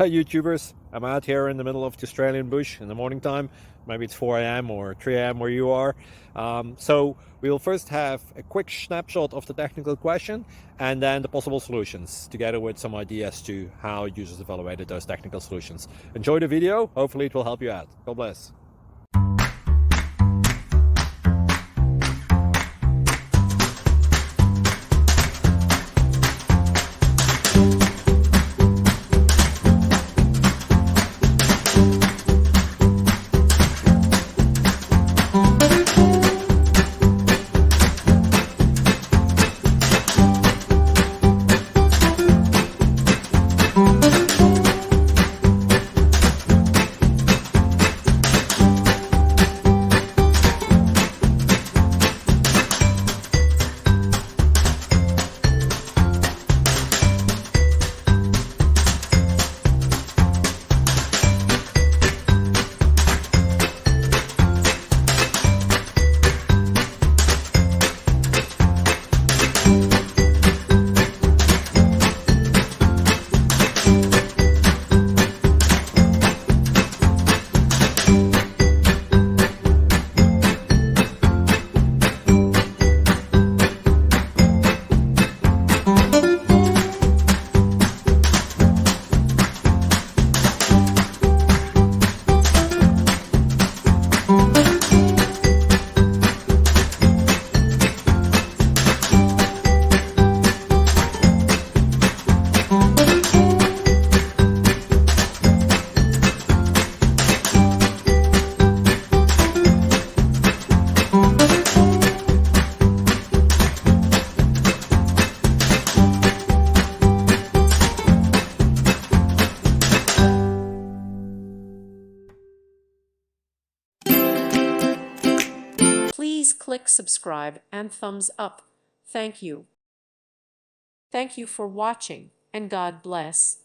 Hi YouTubers, I'm out here in the middle of the Australian bush in the morning time. Maybe it's 4 a.m. or 3 a.m. where you are. So we'll first have a quick snapshot of the technical question and then the possible solutions, together with some ideas to how users evaluated those technical solutions. Enjoy the video, hopefully it will help you out. God bless. Please click subscribe and thumbs up. Thank you. Thank you for watching, and God bless.